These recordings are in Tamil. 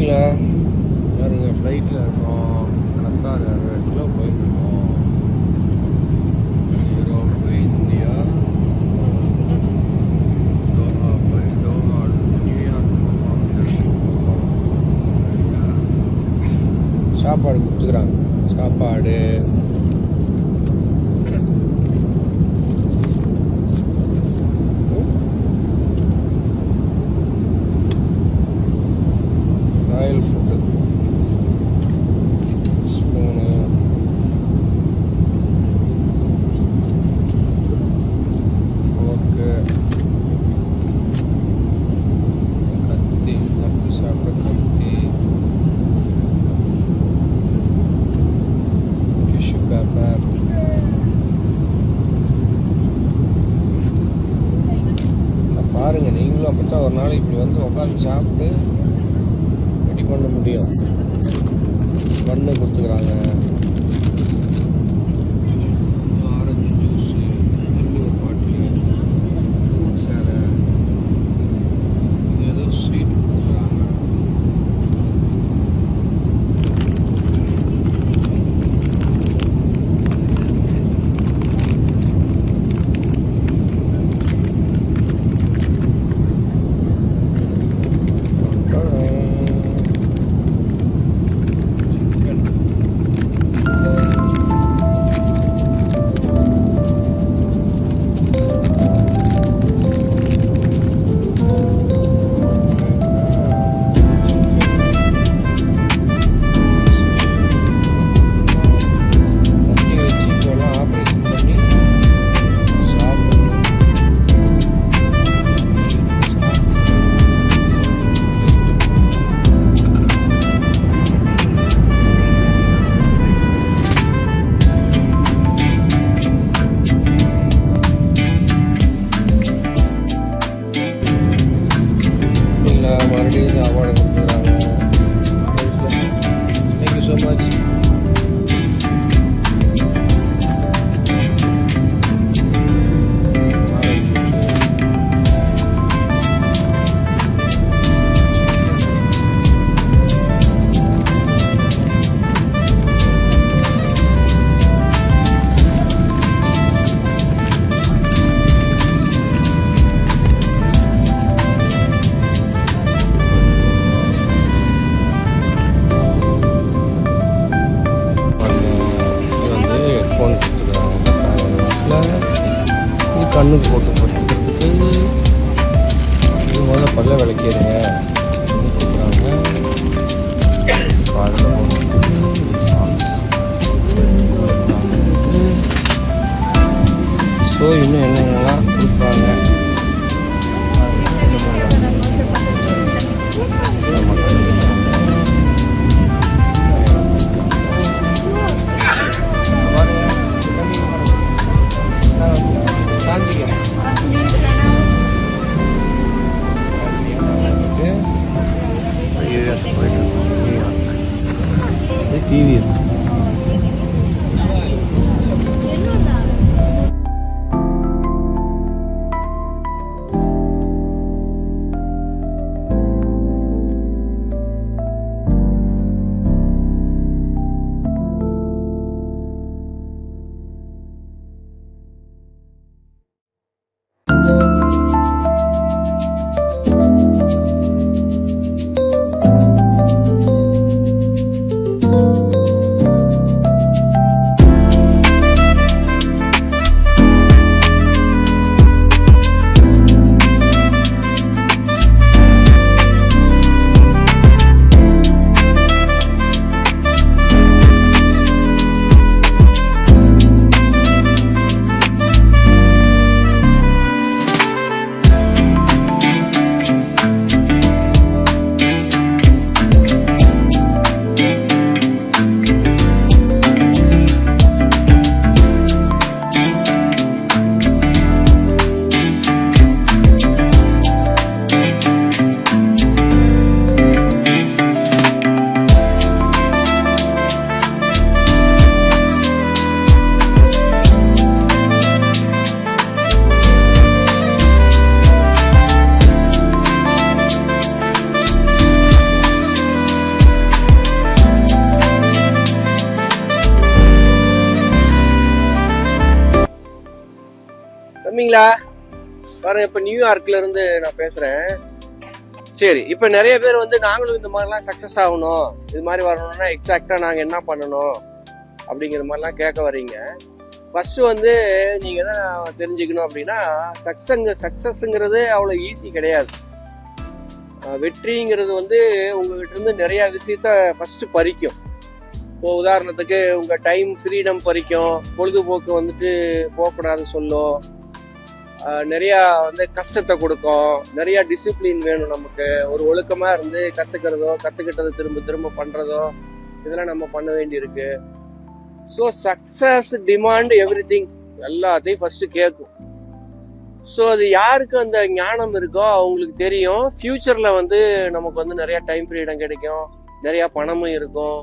இருக்கீங்களா? பாருங்க, ஃப்ளைட்டில் இருக்கோம். கத்தார் ஏர்வேஸில் போயிட்டுருக்கோம். யூரோப் டு இந்தியா, தோஹா போய் தோஹா டு நியூயார்க் போகிறோம். சாப்பாடு கொடுத்துக்குறாங்க. சாப்பாடு ராயல் ஃபுட்டு, ஸ்பூனு, ஃபோர்க்கு, கத்தி, சாப்பிட்டு சாப்பிட கத்தி, டிஷ்யூ பேப்பர். பாருங்கள், நீங்களும் அப்போ தான் ஒரு நாளைக்கு இப்படி வந்து உட்காந்து சாப்பிட்டு ரெடி பண்ண முடியும். பண்ணு கொடுத்துக்கிறாங்க. ஆரஞ்சு ஜூஸு, இன்னொரு பாட்டிலு, ஃப்ரூட் சேரை, இது ஏதோ ஸ்வீட் கொடுத்துக்கிறாங்க. மறுபடியும் சாப்பாடு கொடுத்துருக்காங்க. Thank you so much. கண்ணுக்கு போட்டு போட்டுக்கிறதுக்கு இது முதல்ல பல்ல விளக்கிடுங்க கொடுக்குறாங்க. அதில் போட்டு ஸோ இன்னும் என்னென்னலாம் கொடுப்பாங்க. டிவி இருக்கு. இருக்கீங்களா? பாருங்க, இப்ப நியூயார்க்ல இருந்து நான் பேசுறேன். சரி, இப்ப நிறைய பேர் வந்து நாங்களும் இந்த மாதிரிலாம் சக்சஸ் ஆகணும், இது மாதிரி வரணும்னா எக்ஸாக்டா நாங்க என்ன பண்ணணும் அப்படிங்கிற மாதிரிலாம் கேட்க வர்றீங்க. ஃபர்ஸ்ட் வந்து நீங்க என்ன தெரிஞ்சுக்கணும் அப்படின்னா, சக்சஸ்ங்கிறது அவ்வளவு ஈஸி கிடையாது. வெற்றிங்கிறது வந்து உங்ககிட்ட இருந்து நிறைய விஷயத்த ஃபர்ஸ்ட் பறிக்கும். இப்போ உதாரணத்துக்கு உங்க டைம் ஃப்ரீடம் பறிக்கும், பொழுதுபோக்கு வந்துட்டு போகக்கூடாது சொல்லும், நிறைய வந்து கஷ்டத்தை கொடுக்கும், நிறைய டிசிப்ளின் வேணும். நமக்கு ஒரு ஒழுக்கமா இருந்து கத்துக்கிட்டதை திரும்ப திரும்ப பண்றதோ இதெல்லாம் நம்ம பண்ண வேண்டி இருக்கு. ஸோ சக்சஸ் டிமாண்ட் எவ்ரிதிங், எல்லாத்தையும் ஃபர்ஸ்ட் கேட்கும். ஸோ அது யாருக்கு அந்த ஞானம் இருக்கோ அவங்களுக்கு தெரியும், ஃபியூச்சர்ல வந்து நமக்கு வந்து நிறைய டைம் ஃப்ரீடம் கிடைக்கும், நிறைய பணமும் இருக்கும்.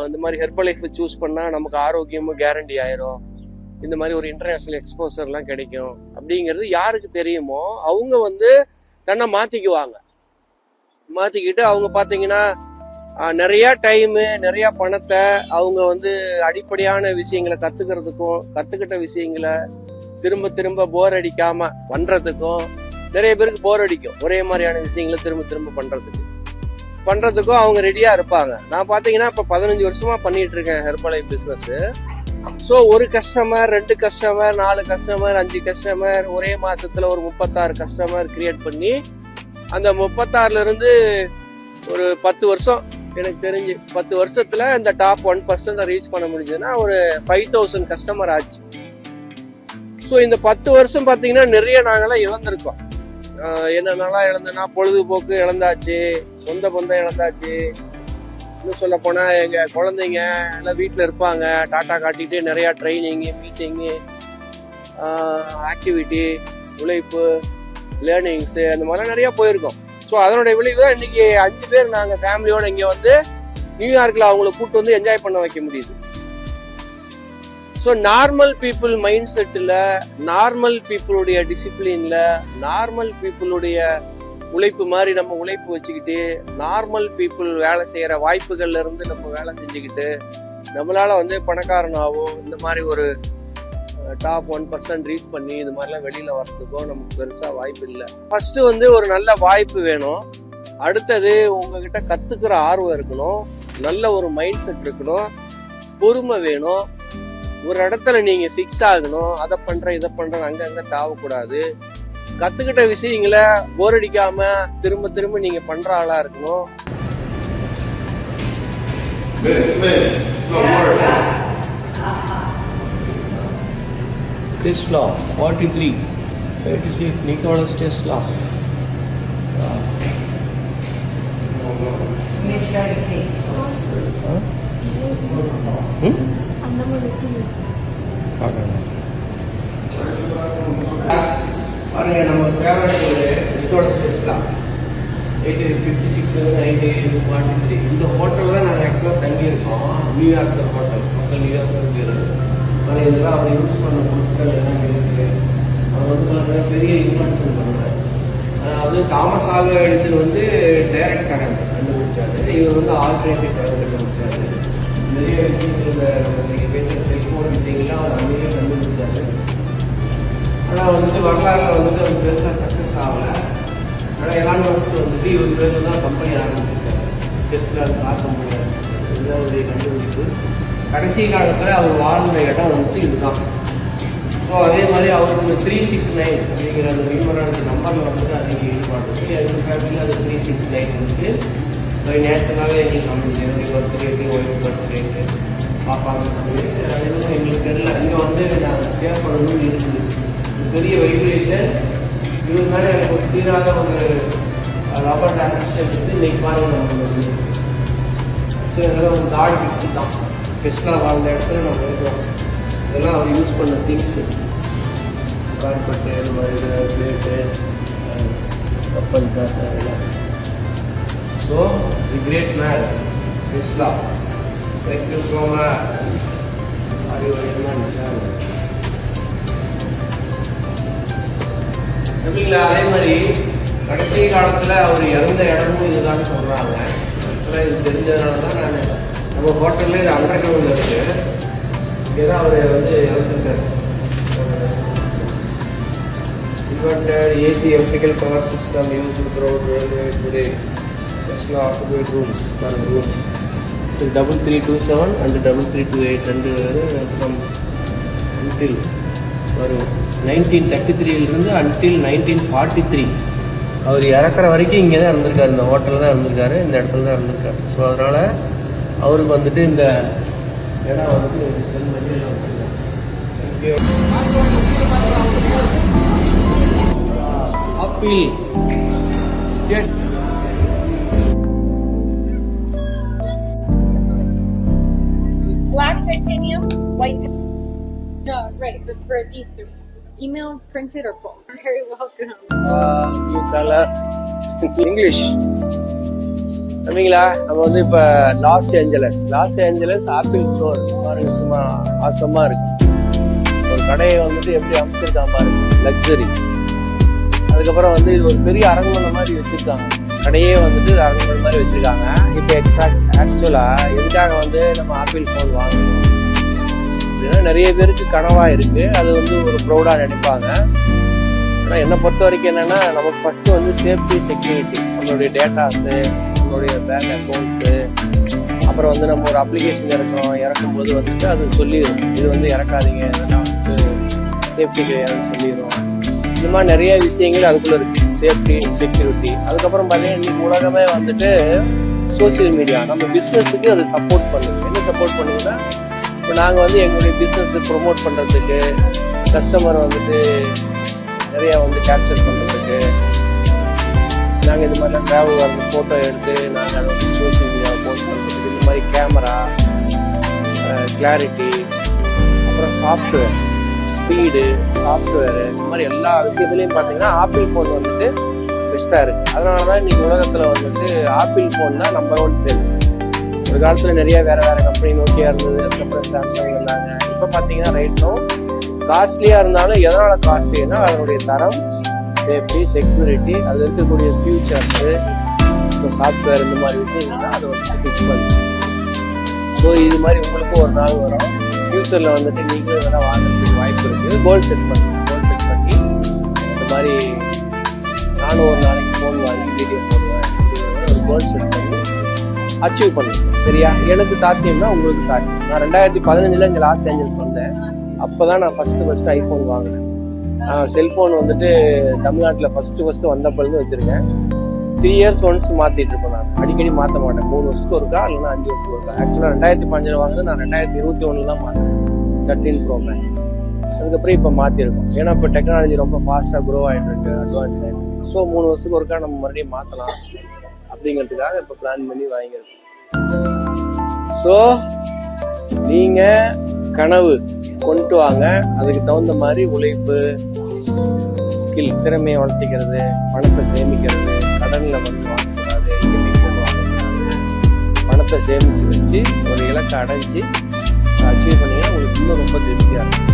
இந்த மாதிரி ஹெர்பல் லைஃப் சூஸ் பண்ணா நமக்கு ஆரோக்கியமும் கேரண்டி ஆயிரும், இந்த மாதிரி ஒரு இன்டர்நேஷனல் எக்ஸ்போசர்லாம் கிடைக்கும் அப்படிங்கிறது யாருக்கு தெரியுமோ அவங்க வந்து தன்னை மாத்திக்கிட்டு அவங்க பார்த்தீங்கன்னா நிறைய டைமு நிறைய பணத்தை அவங்க வந்து அடிப்படையான விஷயங்களை கத்துக்கிட்ட விஷயங்களை திரும்ப திரும்ப போர் அடிக்காம பண்றதுக்கும், நிறைய பேருக்கு போர் அடிக்கும் ஒரே மாதிரியான விஷயங்களை திரும்ப திரும்ப பண்றதுக்கும் அவங்க ரெடியா இருப்பாங்க. நான் பாத்தீங்கன்னா இப்ப 15 வருஷமா பண்ணிட்டு இருக்கேன் ஹெர்பல் லைஃப் பிசினஸ். ஸோ ஒரு கஸ்டமர், 2 கஸ்டமர், 4 கஸ்டமர், 5 கஸ்டமர், ஒரே மாசத்துல ஒரு 36 கஸ்டமர் கிரியேட் பண்ணி அந்த 36ல இருந்து ஒரு 10 வருஷம், எனக்கு தெரிஞ்சு 10 வருஷத்துல இந்த டாப் 1% ரீச் பண்ண முடிஞ்சதுன்னா ஒரு 5000 கஸ்டமர் ஆச்சு. ஸோ இந்த 10 வருஷம் பாத்தீங்கன்னா நிறைய நாங்களாம் இழந்திருக்கோம். என்னென்னலாம் இழந்தோன்னா, பொழுதுபோக்கு இழந்தாச்சு, சொந்த பந்தம் இழந்தாச்சு, இன்னும் சொல்ல போனா எங்க குழந்தைங்க எல்லாம் வீட்டுல இருப்பாங்க, டாட்டா காட்டிட்டு நிறைய ட்ரைனிங், மீட்டிங்கு, ஆக்டிவிட்டி, உழைப்பு, லேர்னிங்ஸ், அந்த மாதிரிலாம் நிறைய போயிருக்கோம். ஸோ அதனுடைய விளைவு தான் இன்னைக்கு 5 பேர் நாங்க ஃபேமிலியோட இங்க வந்து நியூயார்க்ல அவங்களை கூட்டு வந்து என்ஜாய் பண்ண வைக்க முடியுது. ஸோ நார்மல் பீப்புள் மைண்ட் செட்டில், நார்மல் பீப்புளுடைய டிசிப்ளின்ல, நார்மல் பீப்புளுடைய உழைப்பு மாதிரி நம்ம உழைப்பு வச்சுக்கிட்டு, நார்மல் பீப்புள் வேலை செய்யற வாய்ப்புகள்ல இருந்து நம்ம வேலை செஞ்சுக்கிட்டு நம்மளால வந்து பணக்காரனாகவும் இந்த மாதிரி ஒரு டாப் 1% ரீச் பண்ணி இது மாதிரிலாம் வெளியில வர்றதுக்கும் நமக்கு பெருசா வாய்ப்பு இல்லை. ஃபர்ஸ்ட் வந்து ஒரு நல்ல வாய்ப்பு வேணும். அடுத்தது உங்ககிட்ட கத்துக்கிற ஆர்வம் இருக்கணும், நல்ல ஒரு மைண்ட் செட் இருக்கணும், பொறுமை வேணும், ஒரு இடத்துல நீங்க ஃபிக்ஸ் ஆகணும், அதை பண்றேன் இதை பண்றேன் அங்கங்க தாவக்கூடாது, கத்துக்கிட்ட விஷயங்களை போர் அடிக்காம திரும்ப திரும்ப நீங்க பண்ற ஆளா இருக்கணும். Tesla 43 Nikola Tesla. பாருங்க, நம்ம ஃபேவரட் நிக்கோலா டெஸ்லா 56 43. இந்த ஹோட்டல் தான் நாங்கள் ஆக்சுவலாக தங்கியிருக்கோம். நியூயார்க்கர் ஹோட்டல், மக்கள் நியூயார்க்கர் பேர். ஆனால் இதெல்லாம் அவர் யூஸ் பண்ண பொருட்கள் எல்லாம் இருக்குது. அவர் வந்து பார்த்தீங்கன்னா பெரிய இன்வென்ஷன் பண்ணுறாரு. அது தாமஸ் ஆல்வா எடிசன் வந்து டைரக்ட் கரண்ட் கண்டுபிடிச்சாரு, இவர் வந்து ஆல்டர்னேட்டிவ் கரண்ட் கண்டுபிடிச்சாரு. நிறைய விஷயங்கள் நீங்கள் பேசுகிற செல்ஃபோன் விஷயங்கள்லாம் அவர் அங்கேயே கண்டுபிடிச்சாரு. ஆனால் வந்துட்டு வரலாறுல வந்துட்டு அவர் பெருசாக சக்ஸஸ் ஆகலை. ஆனால் எலான் மஸ்க் வந்துட்டு இவர் பேரில் தான் கம்பெனி ஆரம்பிச்சிருக்காரு, டெஸ்லா கார் கம்பெனி ஆரம்பிச்சிருக்காரு. இதுதான் அவருடைய கண்டுபிடிப்பு. கடைசி காலத்தில் அவர் வாழ்ந்த இடம் வந்துட்டு இதுதான். ஸோ அதே மாதிரி அவருக்கு இந்த 369 அப்படிங்கிற அந்த நியூமராலஜி நம்பரில் வந்துட்டு அதிக ஈடுபாடு இருக்குது. எங்கள் ஃபேமிலியில் அது 369 வந்துட்டு நேச்சுரலாகவே எங்களுக்கு அமைஞ்சு பர்த்டேட்டு, ஒய்ஃப் பர்த்டேட்டு பார்ப்பாங்க. எதுவும் எங்களுக்கு தெரியல. இங்கே வந்து நாங்கள் ஸ்டே பண்ணணும்னு இருக்குது. பெரிய வைப்ரேஷன் இவர் மேலே எனக்கு ஒரு தீராத ஒரு ரப்பர் டேரக்ஷன் வந்து இன்னைக்கு பாருங்க நம்ம வந்து. ஸோ இதெல்லாம் ஒரு காட் கிஃப்ட் தான். டெஸ்லா வாழ்ந்த இடத்துல நம்ம இருக்கிறோம். இதெல்லாம் அவர் யூஸ் பண்ண திங்ஸு, கார்பெட்டு, இது மாதிரி பிளேட்டு, கப்பல் சாஸ் எல்லாம். So the great man Tesla. Thank you so much. எப்படிங்களா? அதே மாதிரி கடைசி காலத்தில் அவர் இறந்த இடமும் இதுதான் சொல்கிறாங்க. ஆக்சுவலாக இது தெரிஞ்சதுனால தான் நான் நம்ம ஹோட்டலில் இது 100 கிலோமீட்டர் இருக்குது. இங்கே தான் அவர் வந்து இறந்துருக்காரு. Inverted AC electrical power system used throughout railway today. Tesla occupied rooms, rooms. 3327 and 3328 and from until 1933 இருந்து until 1943 அவர் இறக்குற வரைக்கும் இங்கே தான் இருந்திருக்காரு, இந்த ஹோட்டலில் தான் இருந்திருக்காரு, இந்த இடத்துல தான் இருந்திருக்காரு. ஸோ அதனால் அவருக்கு வந்துட்டு இந்த இடம் வந்துட்டு ஸ்பெண்ட் பண்ணி apple Black titanium, white titanium. No, right, but for these three. Emailed, printed, or both. Very welcome. New color. English. சரிங்களா, நம்ம வந்து இப்போ லாஸ் ஏஞ்சலஸ் ஆப்பிள் ஸ்டோர் பாருங்க, சும்மா ஆசமாக இருக்கு. ஒரு கடையை வந்துட்டு எப்படி அமைச்சிருக்கான் பாருங்க, லக்ஸரி. அதுக்கப்புறம் வந்து இது ஒரு பெரிய அரண்மனை மாதிரி வச்சுருக்காங்க, கடையே வந்துட்டு அரண்மனை மாதிரி வச்சுருக்காங்க. இப்போ ஆக்சுவலாக எதுக்காக வந்து நம்ம ஆப்பிள் ஃபோன் வாங்கணும் அப்படின்னா, நிறைய பேருக்கு கனவாக இருக்குது, அது வந்து ஒரு ப்ரௌடாக நினைப்பாங்க. ஆனால் என்னை பொறுத்த வரைக்கும் என்னென்னா, நமக்கு ஃபஸ்ட்டு வந்து சேஃப்டி செக்யூரிட்டி, நம்மளுடைய டேட்டாஸு, நம்மளுடைய பேங்க் அக்கௌண்ட்ஸு, அப்புறம் வந்து நம்ம ஒரு அப்ளிகேஷன் இறக்கும்போது வந்துட்டு அது சொல்லிடும், இது வந்து இறக்காதீங்க, இதெல்லாம் வந்து சேஃப்டி கிடையாதுன்னு சொல்லிடும். இந்த மாதிரி நிறைய விஷயங்கள் அதுக்குள்ளே இருக்குது, சேஃப்டி செக்யூரிட்டி. அதுக்கப்புறம் பார்த்தீங்கன்னா இன்றைக்கி உலகமே வந்துட்டு சோசியல் மீடியா நம்ம பிஸ்னஸுக்கு அது சப்போர்ட் பண்ணுது. என்ன சப்போர்ட் பண்ணுதுன்னா, இப்போ நாங்கள் வந்து எங்களுடைய பிஸ்னஸை ப்ரொமோட் பண்ணுறதுக்கு, கஸ்டமரை வந்துட்டு நிறையா வந்து கேப்சர் பண்ணுறதுக்கு, நாங்கள் இந்த மாதிரிலாம் ட்ராவல் வரது ஃபோட்டோ எடுத்து நாங்கள் அதை வந்து சோசியல் மீடியாவை போஸ்ட் பண்ணுறதுக்கு, இந்த மாதிரி கேமரா கிளாரிட்டி, அப்புறம் சாஃப்ட்வேர் ஸ்பீடு, சாஃப்ட்வேரு, இந்த மாதிரி எல்லா விஷயத்துலையும் பார்த்தீங்கன்னா ஆப்பிள் ஃபோன் வந்துட்டு பெஸ்ட்டாக இருக்குது. அதனால தான் இன்றைக்கி உலகத்தில் வந்துட்டு ஆப்பிள் ஃபோன் தான் நம்பர் 1 சேல்ஸ். ஒரு காலத்தில் நிறைய வேறு கம்பெனி நோக்கியா இருந்தது, அதுக்கப்புறம் சாம்சங் இருந்தாங்க. இப்போ பார்த்தீங்கன்னா ரைட்டும் காஸ்ட்லியாக இருந்தாலும் எதனால் காஸ்ட்லின்னா அதனுடைய தரம், சேஃப்டி, செக்யூரிட்டி, அதில் இருக்கக்கூடிய ஃபியூச்சர்ஸு, இப்போ சாஃப்ட்வேர், இந்த மாதிரி விஷயங்கள் தான் அதை வந்து ஃபிக்ஸ் பண்ணுது. ஸோ இது மாதிரி உங்களுக்கு ஒரு நாள் வரும், ஃப்யூச்சரில் வந்துட்டு நீங்களும் இதெல்லாம் வாங்குறதுக்கு வாய்ப்பு இருக்குது. கோல் செட் பண்ணி இந்த மாதிரி நானும் ஒரு நாளைக்கு ஃபோன் வாங்கி வீடியோ போடுவேன் அப்படிங்கிற ஒரு கோல் செட் பண்ணி அச்சீவ் பண்ணுவேன். சரியா? எனக்கு சாத்தியம்னா உங்களுக்கு சாத்தியம். நான் 2015 இங்கே லாஸ் ஏஞ்சல்ஸ் வந்தேன். அப்போ தான் நான் ஃபஸ்ட்டு ஐஃபோன் வாங்கினேன். செல்ஃபோன் வந்துட்டு தமிழ்நாட்டில் ஃபஸ்ட்டு வந்தப்பொழுது வச்சுருக்கேன். 3 இயர்ஸ் ஒன்ஸ் மாற்றிட்டு இருப்பேன். நான் அடிக்கடி மாற்ற மாட்டேன். 3 வருஷத்துக்கு ஒருக்கா இல்லைன்னா 5 வருஷத்துக்கு ஒருக்கா. ஆக்சுவலாக 2015 வாங்கினது நான் 2021 தான் மாற்றினேன், 13 Pro Max. அதுக்கப்புறம் இப்போ மாற்றிருக்கோம். ஏன்னா இப்போ டெக்னாலஜி ரொம்ப ஃபாஸ்ட்டாக க்ரோ ஆகிட்டு இருக்கு, அட்வான்ஸ் ஆகிட்டு. ஸோ 3 வருஷத்துக்கு ஒருக்கா நம்ம மறுபடியும் மாற்றலாம் அப்படிங்கிறதுக்காக இப்போ பிளான் பண்ணி வாங்கியிருக்கோம். ஸோ நீங்கள் கனவு கொண்டு வாங்க, அதுக்கு தகுந்த மாதிரி உழைப்பு, ஸ்கில், திறமையை வளர்த்திக்கிறது, பணத்தை சேமிக்கிறது, கடனில் வந்து வாங்கக்கூடாது, இஎம்ஐ போட்டு வாங்கக்கூடாது, பணத்தை சேமித்து வச்சு ஒரு இலக்கை அடைஞ்சி அச்சீவ் பண்ணிங்கன்னா உங்களுக்கு இன்னும் ரொம்ப திருப்தியாக இருக்கும்.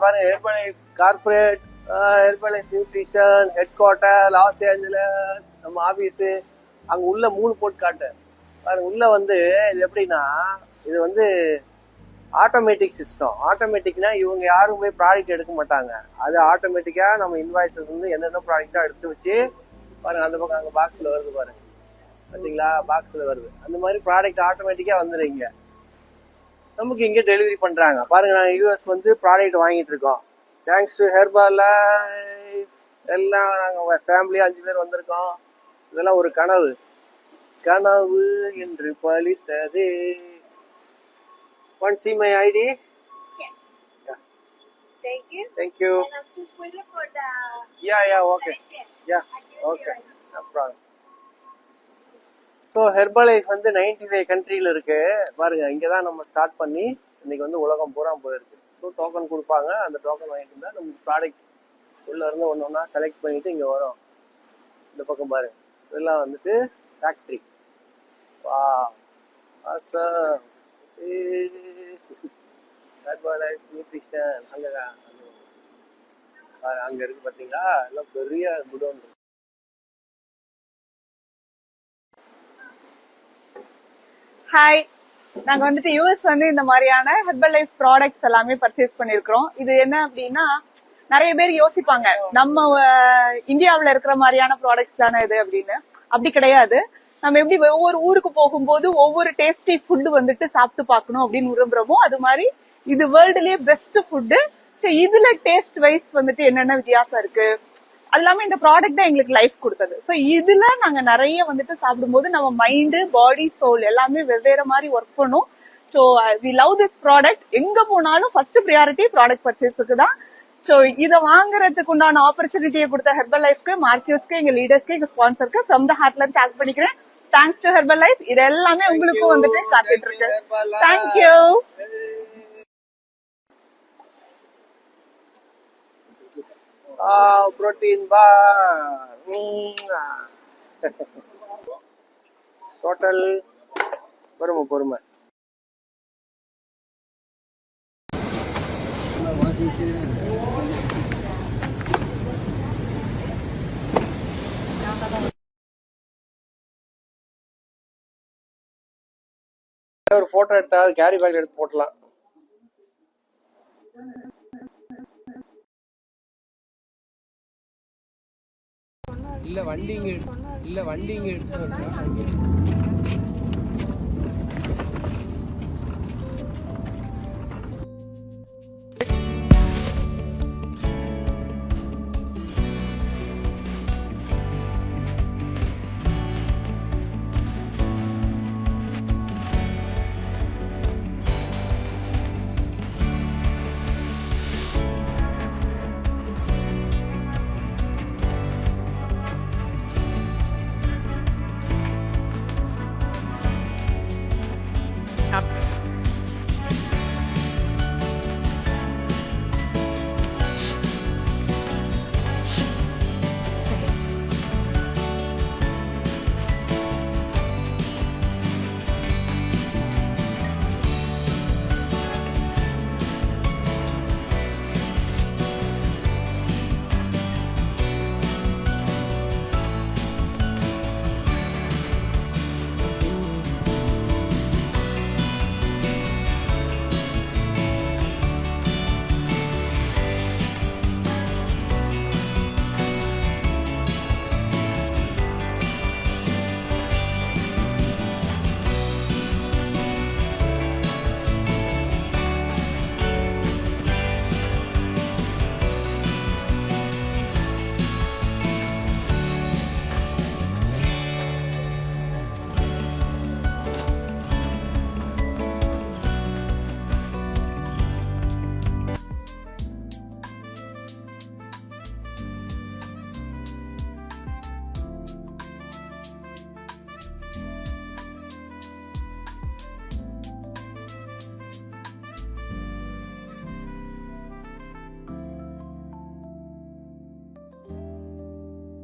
பாருங்க, corporate Herbalife nutrition head quarter Los Angeles, நம்ம ஆஃபீஸு அங்கே உள்ள 3 போட்டு காட்டு பாருங்க. உள்ள வந்து இது எப்படின்னா, இது வந்து ஆட்டோமேட்டிக் சிஸ்டம். ஆட்டோமேட்டிக்னா இவங்க யாரும் போய் ப்ராடக்ட் எடுக்க மாட்டாங்க. அது ஆட்டோமேட்டிக்காக நம்ம இன்வாய்ஸஸ் வந்து என்னென்ன ப்ராடக்டாக எடுத்து வச்சு பாருங்க. அந்த பக்கம் அங்கே பாக்ஸில் வருது பாருங்க, பார்த்தீங்களா? பாக்ஸில் வருது. அந்த மாதிரி ப்ராடக்ட் ஆட்டோமேட்டிக்காக வந்துடுங்க. நமக்கு இங்கே டெலிவரி பண்ணுறாங்க பாருங்க. நாங்கள் யூஎஸ் வந்து ப்ராடக்ட் வாங்கிட்டு இருக்கோம். Thanks to Herbalife. எல்லாம் நாங்கள் ஃபேமிலியாக 5 பேர் வந்திருக்கோம். இதெல்லாம் ஒரு கனவு, கனவு என்று பலித்தது. Want to see my ID? Yes. Yeah. Thank you. Thank you. And I'm just waiting for the. Yeah, okay. Yeah, I give it to you okay. right now. No problem. So Herbalife வந்து 95 கண்ட்ரியில் இருக்கு பாருங்க. இங்கே தான் நம்ம ஸ்டார்ட் பண்ணி இன்னைக்கு வந்து உலகம் பூரா போயிருக்கு. ஸோ டோக்கன் கொடுப்பாங்க. அந்த டோக்கன் வாங்கிட்டு இருந்தால் நம்ம ப்ராடக்ட் உள்ளே இருந்து ஒன்று ஒன்றா செலக்ட் பண்ணிட்டு இங்கே வரும். இந்த பக்கம் பாருங்க, இதெல்லாம் வந்துட்டு ஃபேக்ட்ரி. வா ஆசம். ஹெர்பலைஃப் நியூட்ரிஷன் அங்கே அங்கே இருக்கு பார்த்தீங்களா? எல்லாம் பெரிய குடோன். ஹாய், நாங்க வந்துட்டு யூஎஸ் வந்து இந்த மாதிரியான ஹெர்பல் லைஃப் ப்ராடக்ட்ஸ் எல்லாமே பர்ச்சேஸ் பண்ணிருக்கிறோம். இது என்ன அப்படின்னா, நிறைய பேர் யோசிப்பாங்க நம்ம இந்தியாவில் இருக்கிற மாதிரியான ப்ராடக்ட்ஸ் தானே இது அப்படின்னு. அப்படி கிடையாது. நம்ம எப்படி ஒவ்வொரு ஊருக்கு போகும்போது ஒவ்வொரு டேஸ்டி ஃபுட்டு வந்துட்டு சாப்பிட்டு பார்க்கணும் அப்படின்னு விரும்புறோமோ, அது மாதிரி இது வேர்ல்டுலயே பெஸ்ட் ஃபுட்டு. ஸோ இதுல டேஸ்ட் வைஸ் வந்துட்டு என்னென்ன வித்தியாசம் இருக்கு, அது இல்லாம இந்த ப்ராடக்ட் தான் எங்களுக்கு லைஃப் கொடுத்தது. ஸோ இதுல நாங்க நிறைய வந்துட்டு சாப்பிடும்போது நம்ம மைண்டு, பாடி, சோல் எல்லாமே வெவ்வேறு மாதிரி ஒர்க் பண்ணும். So we love this product. எங்க போனாலும் ஃபர்ஸ்ட் ப்ரியாரிட்டி ப்ராடக்ட் பர்ச்சேஸுக்கு தான். ஸோ இதை வாங்குறதுக்கு உண்டான ஆப்பர்ச்சுனிட்டியை கொடுத்த ஹெர்பல் லைஃப்க்கு, மார்க்கியூஸ்க்கு, எங்க லீடர்ஸ்க்கு, எங்க ஸ்பான்சருக்கு ஃப்ரம் த ஹார்ட்ல இருந்து தேங்க் பண்ணிக்கிறேன். Thanks to herbal life. இது எல்லாமே உங்களுக்கும் வந்துட்டு காத்துட்டு இருக்கு. தேங்க்யூ. புரோட்டீன் பார் டோட்டல். பொறுமை ஒரு போட்டோ எடுத்தா கேரி பேக்ல எடுத்து போட்டலாம். இல்ல வண்டி இங்க எடுத்து